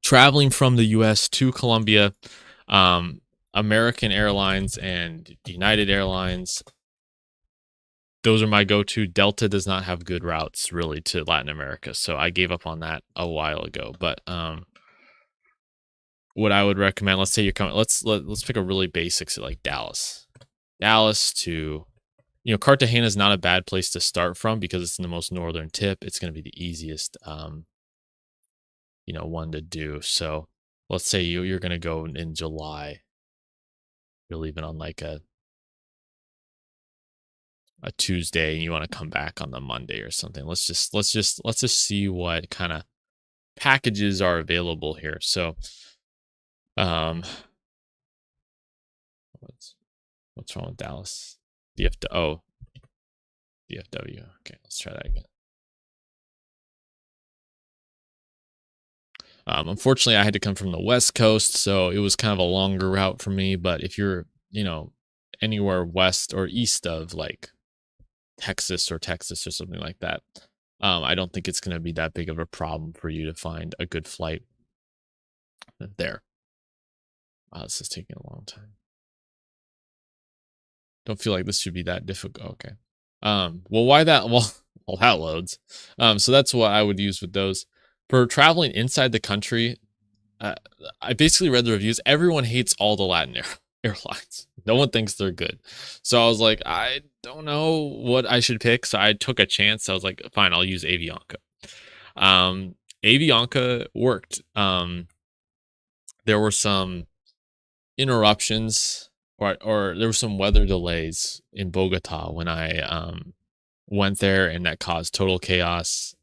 traveling from the US to Colombia, American Airlines and United Airlines, those are my go-to. Delta does not have good routes really to Latin America, so I gave up on that a while ago. But what I would recommend, let's say you're coming, let's pick a really basic, like Dallas to, Cartagena is not a bad place to start from because it's in the most northern tip. It's going to be the easiest one to do. So let's say you're going to go in July. You're leaving on like a Tuesday and you want to come back on the Monday or something. Let's just see what kind of packages are available here. So what's wrong with Dallas? DFW. Okay, let's try that again. Unfortunately, I had to come from the West Coast, so it was kind of a longer route for me. But if you're, anywhere west or east of like Texas or something like that, I don't think it's going to be that big of a problem for you to find a good flight there. Wow, this is taking a long time. Don't feel like this should be that difficult. Okay. Well, why that? Well, that loads. So that's what I would use with those. For traveling inside the country, I basically read the reviews. Everyone hates all the Latin airlines. No one thinks they're good. So I was like, I don't know what I should pick. So I took a chance. I was like, fine, I'll use Avianca. Avianca worked. There were some interruptions or there were some weather delays in Bogota when I went there, and that caused total chaos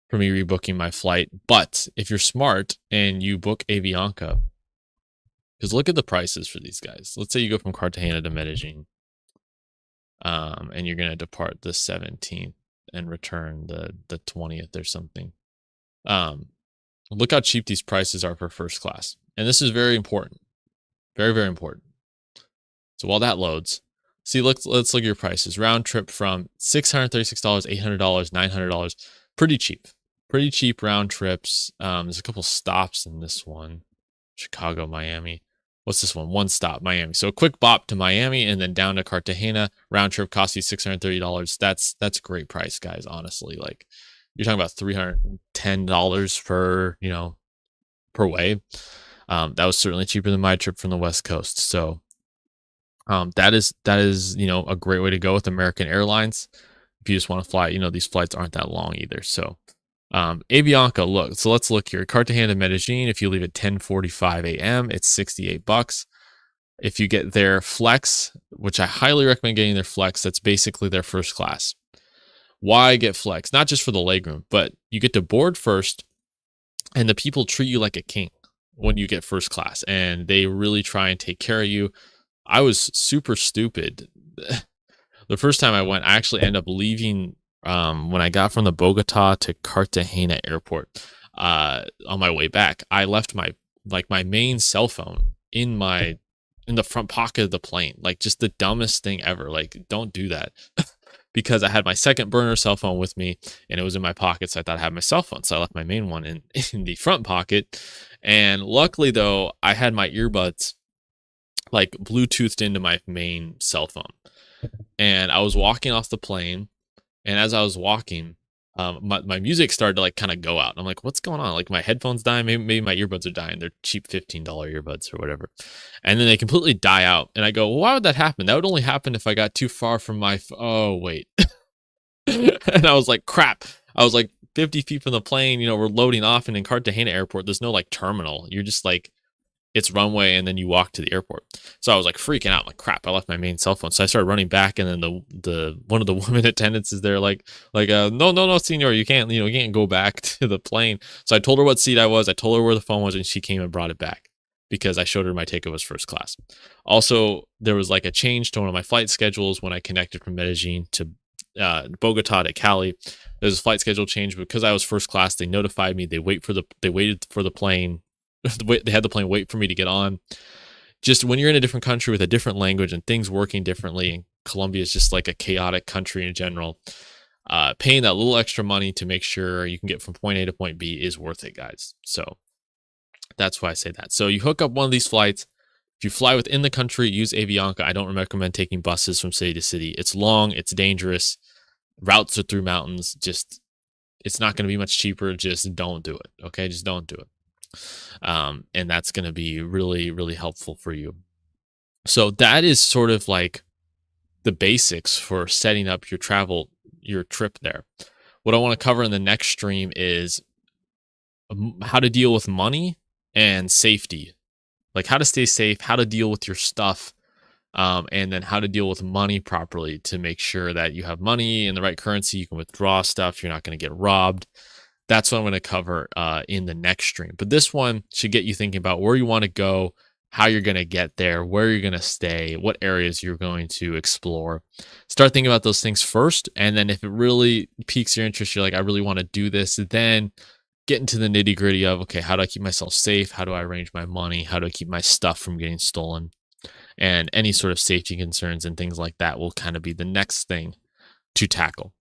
for me rebooking my flight. But if you're smart and you book Avianca, because look at the prices for these guys. Let's say you go from Cartagena to Medellin, and you're going to depart the 17th and return the 20th or something. Look how cheap these prices are for first class. And this is very important. Very, very important. So while that loads, see, let's look at your prices. Round trip from $636, $800, $900. Pretty cheap. Pretty cheap round trips. There's a couple stops in this one. Chicago, Miami. What's this one? One stop, Miami. So a quick bop to Miami and then down to Cartagena. Round trip costs you $630. That's a great price, guys. Honestly, like you're talking about $310 per way. That was certainly cheaper than my trip from the West Coast. So that is a great way to go with American Airlines if you just want to fly. These flights aren't that long either. So Avianca, let's look here. Cartagena to Medellin, if you leave at 10:45 a.m., it's $68. If you get their Flex, which I highly recommend getting their Flex, that's basically their first class. Why get Flex? Not just for the legroom, but you get to board first, and the people treat you like a king when you get first class, and they really try and take care of you. I was super stupid. The first time I went, I actually ended up leaving when I got from the Bogota to Cartagena airport. On my way back, I left my main cell phone in the front pocket of the plane. Like, just the dumbest thing ever. Like, don't do that. Because I had my second burner cell phone with me and it was in my pocket, so I thought I had my cell phone. So I left my main one in the front pocket. And luckily though, I had my earbuds like Bluetoothed into my main cell phone. And I was walking off the plane, and as I was walking, my music started to like kind of go out. I'm like, what's going on? Like my headphones dying, maybe my earbuds are dying. They're cheap $15 earbuds or whatever. And then they completely die out. And I go, well, why would that happen? That would only happen if I got too far from my, oh, wait. And I was like, crap. I was like 50 feet from the plane, we're loading off, and in Cartagena airport, there's no like terminal. You're just like, it's runway, and then you walk to the airport. So I was like freaking out, like crap, I left my main cell phone. So I started running back, and then the one of the women attendants is there like no, senor, you can't go back to the plane. So I told her what seat I was, I told her where the phone was, and she came and brought it back because I showed her my ticket was first class. Also, there was like a change to one of my flight schedules when I connected from Medellin to Bogota to Cali. There's a flight schedule change because I was first class. They notified me. They waited for the plane. They had the plane wait for me to get on. Just when you're in a different country with a different language and things working differently, and Colombia is just like a chaotic country in general, paying that little extra money to make sure you can get from point A to point B is worth it, guys. So That's why I say that. So you hook up one of these flights. If you fly within the country, use Avianca. I don't recommend taking buses from city to city. It's long, it's dangerous. Routes are through mountains. Just, it's not going to be much cheaper. Just don't do it. Okay, just don't do it. And that's going to be really, really helpful for you. So that is sort of like the basics for setting up your trip there. What I want to cover in the next stream is how to deal with money and safety, like how to stay safe, how to deal with your stuff, and then how to deal with money properly to make sure that you have money in the right currency, you can withdraw stuff, you're not going to get robbed. That's what I'm going to cover in the next stream. But this one should get you thinking about where you want to go, how you're going to get there, where you're going to stay, what areas you're going to explore. Start thinking about those things first. And then if it really piques your interest, you're like, I really want to do this, then get into the nitty gritty of, okay, how do I keep myself safe? How do I arrange my money? How do I keep my stuff from getting stolen? And any sort of safety concerns and things like that will kind of be the next thing to tackle.